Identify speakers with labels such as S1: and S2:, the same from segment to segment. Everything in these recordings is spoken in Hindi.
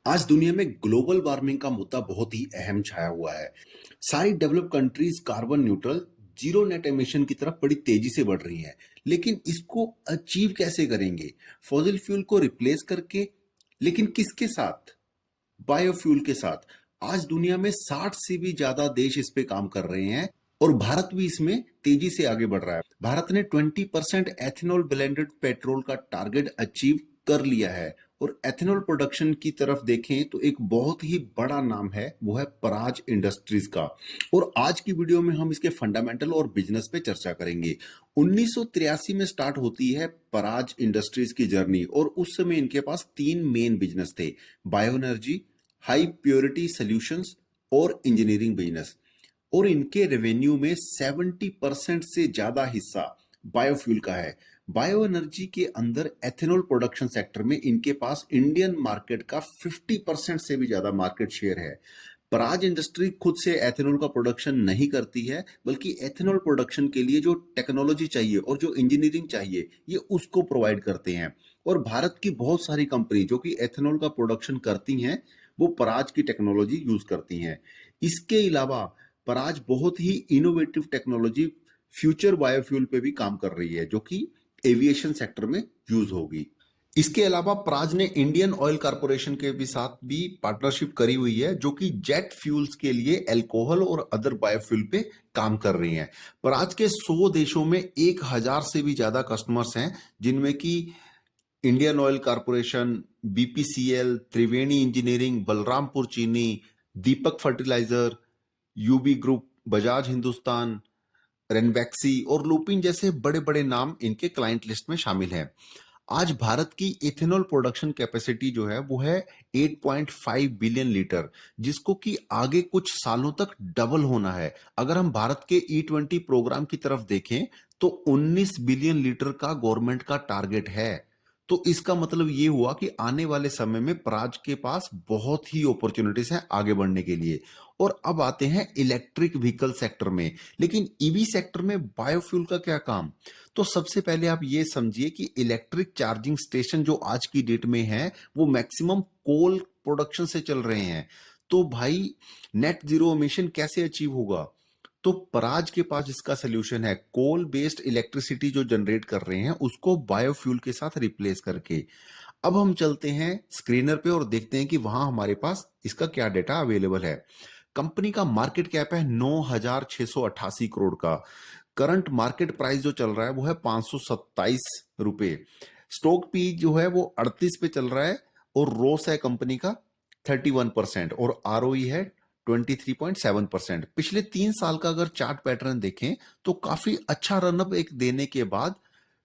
S1: आज दुनिया में ग्लोबल वार्मिंग का मुद्दा बहुत ही अहम छाया हुआ है। सारी develop countries carbon neutral zero net emission की तरफ बड़ी तेजी से बढ़ रही हैं। लेकिन इसको अचीव कैसे करेंगे? फॉसिल फ्यूल को रिप्लेस करके, लेकिन किसके साथ? बायोफ्यूल के साथ। आज दुनिया में 60 से भी ज्यादा देश इस पे काम कर रहे हैं और भारत भी इसमें तेजी से आगे बढ़ रहा है। भारत ने 20% एथेनॉल ब्लेंडेड पेट्रोल का टारगेट अचीव कर लिया है। और एथेनॉल प्रोडक्शन की तरफ देखें तो एक बहुत ही बड़ा नाम है, वो है पराज इंडस्ट्रीज का। और आज की वीडियो में हम इसके फंडामेंटल और बिजनेस पे चर्चा करेंगे। 1983 में स्टार्ट होती है पराज इंडस्ट्रीज की जर्नी और उस समय इनके पास तीन मेन बिजनेस थे: bio energy, high purity solutions और इंजीनियरिंग बिजनेस। और इनके रेवेन्यू में 70% से ज्यादा हिस्सा बायोफ्यूल का है। बायो एनर्जी के अंदर एथेनॉल प्रोडक्शन सेक्टर में इनके पास इंडियन मार्केट का 50% से भी ज्यादा मार्केट शेयर है। पराज इंडस्ट्री खुद से एथेनॉल का प्रोडक्शन नहीं करती है, बल्कि एथेनॉल प्रोडक्शन के लिए जो टेक्नोलॉजी चाहिए और जो इंजीनियरिंग चाहिए ये उसको प्रोवाइड करते हैं। और भारत की बहुत सारी कंपनी जो कि एथेनॉल का प्रोडक्शन करती हैं, वो पराज की टेक्नोलॉजी यूज करती हैं। इसके अलावा पराज बहुत ही इनोवेटिव टेक्नोलॉजी फ्यूचर बायोफ्यूल पे भी काम कर रही है, जो कि एविएशन सेक्टर में यूज होगी। इसके अलावा प्राज ने इंडियन ऑयल कारपोरेशन के भी साथ भी पार्टनरशिप करी हुई है, जो कि जेट फ्यूल्स के लिए अल्कोहल और अदर बायोफ्यूल पे काम कर रही हैं। प्राज के 100 देशों में 1000 से भी ज्यादा कस्टमर्स हैं, जिनमें कि Indian Oil Corporation, BPCL, Triveni Engineering, Balrampur Chini, Deepak Fertiliser, UB Group, Bajaj Hindustan, Ranbaxy और लुपिन जैसे बड़े बड़े नाम इनके क्लाइंट लिस्ट में शामिल हैं। आज भारत की इथेनॉल प्रोडक्शन कैपेसिटी जो है वो है 8.5 बिलियन लीटर, जिसको कि आगे कुछ सालों तक डबल होना है। अगर हम भारत के E20 प्रोग्राम की तरफ देखें तो 19 बिलियन लीटर का गवर्नमेंट का टारगेट है। तो इसका मतलब ये हुआ कि आने वाले समय में प्राज के पास बहुत ही अपॉर्चुनिटीज हैं आगे बढ़ने के लिए। और अब आते हैं इलेक्ट्रिक व्हीकल सेक्टर में। लेकिन ईवी सेक्टर में बायोफ्यूल का क्या काम? तो सबसे पहले आप ये समझिए कि इलेक्ट्रिक चार्जिंग स्टेशन जो आज की डेट में है वो मैक्सिमम कोल प्रोडक्शन से चल रहे हैं। तो भाई, नेट जीरो एमिशन कैसे अचीव होगा? तो पराज के पास इसका सोल्यूशन है, कोल बेस्ड इलेक्ट्रिसिटी जो जनरेट कर रहे हैं उसको बायोफ्यूल के साथ रिप्लेस करके। अब हम चलते हैं स्क्रीनर पे और देखते हैं कि वहां हमारे पास इसका क्या डेटा अवेलेबल है। कंपनी का मार्केट कैप है 9,688 करोड़ का। करंट मार्केट प्राइस जो चल रहा है वो है 527 रुपए। स्टॉक पी जो है वो 38 पे चल रहा है और रोस है कंपनी का 31% और आरओई है 23.7%। पिछले 3 साल का अगर चार्ट पैटर्न देखें तो काफी अच्छा रनअप एक देने के बाद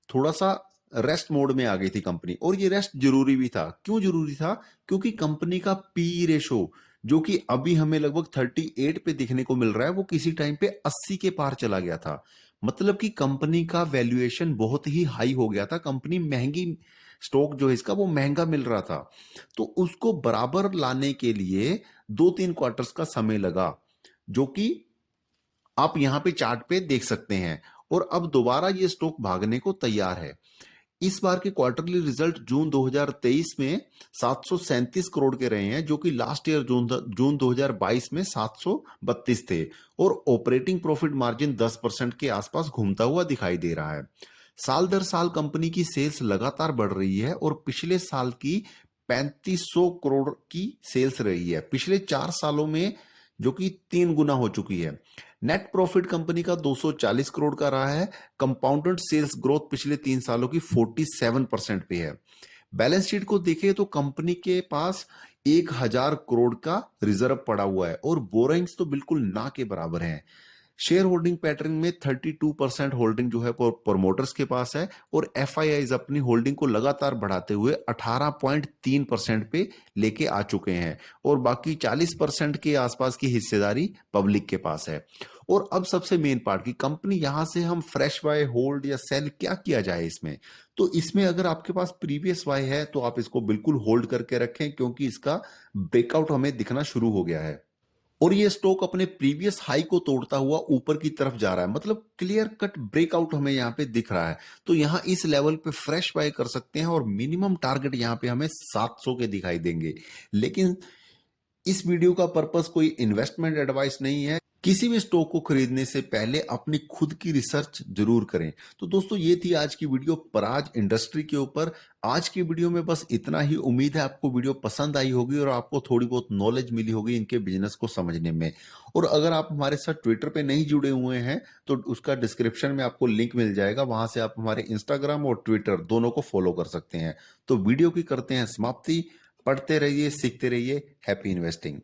S1: थोड़ा सा रेस्ट मोड में आ गई थी कंपनी, और ये रेस्ट जरूरी भी था। क्यों जरूरी था? क्योंकि कंपनी का पी रेशो जो कि अभी हमें लगभग 38 पे दिखने को मिल रहा है, वो किसी टाइम पे 80 के पार चला गया था। मतलब कि कंपनी का वैल्यूएशन बहुत ही हाई हो गया था। कंपनी महंगी, स्टॉक जो है इसका वो महंगा मिल रहा था। तो उसको बराबर लाने के लिए 2-3 क्वार्टर्स का समय लगा, जो कि आप यहां पे चार्ट पे देख सकते हैं। और अब दोबारा ये स्टॉक भागने को तैयार है। इस बार के क्वार्टरली रिजल्ट जून 2023 में 737 करोड़ के रहे हैं, जो कि लास्ट ईयर जून 2022 में 732 थे। और ऑपरेटिंग प्रॉफिट मार्जिन 10% के आसपास घूमता हुआ दिखाई दे रहा है। साल दर साल कंपनी की सेल्स लगातार बढ़ रही है और पिछले साल की 3500 करोड़ की सेल्स रही है, पिछले 4 सालों में, जो कि 3 गुना हो चुकी है। नेट प्रॉफिट कंपनी का 240 करोड़ का रहा है। कंपाउंडेड सेल्स ग्रोथ पिछले 3 सालों की 47% पे है। बैलेंस शीट को देखें तो कंपनी के पास 1000 करोड़ का रिजर्व पड़ा हुआ है और बोरिंग्स तो बिल्कुल ना के बराबर हैं। शेयर होल्डिंग पैटर्न में 32% होल्डिंग जो है प्रमोटर्स के पास है और एफ अपनी होल्डिंग को लगातार बढ़ाते हुए 18.3% पे लेके आ चुके हैं और बाकी 40% के आसपास की हिस्सेदारी पब्लिक के पास है। और अब सबसे मेन पार्ट की कंपनी, यहां से हम फ्रेश बाय, होल्ड या सेल क्या किया जाए इसमें? तो इसमें अगर आपके पास प्रीवियस बाय है तो आप इसको बिल्कुल होल्ड करके रखें, क्योंकि इसका ब्रेकआउट हमें दिखना शुरू हो गया है। और ये स्टॉक अपने प्रीवियस हाई को तोड़ता हुआ ऊपर की तरफ जा रहा है, मतलब क्लियर कट ब्रेकआउट हमें यहाँ पे दिख रहा है। तो यहाँ इस लेवल पे फ्रेश बाय कर सकते हैं और मिनिमम टारगेट यहाँ पे हमें 700 के दिखाई देंगे। लेकिन इस वीडियो का पर्पस कोई इन्वेस्टमेंट एडवाइस नहीं है। किसी भी स्टॉक को खरीदने से पहले अपनी खुद की रिसर्च जरूर करें। तो दोस्तों ये थी आज की वीडियो पराज इंडस्ट्री के ऊपर। आज की वीडियो में बस इतना ही। उम्मीद है आपको वीडियो पसंद आई होगी और आपको थोड़ी बहुत नॉलेज मिली होगी इनके बिजनेस को समझने में। और अगर आप हमारे साथ ट्विटर पे नहीं जुड़े हुए हैं तो उसका डिस्क्रिप्शन में आपको लिंक मिल जाएगा, वहां से आप हमारे इंस्टाग्राम और ट्विटर दोनों को फॉलो कर सकते हैं। तो वीडियो की करते हैं समाप्ति। पढ़ते रहिए, सीखते रहिए। Happy investing.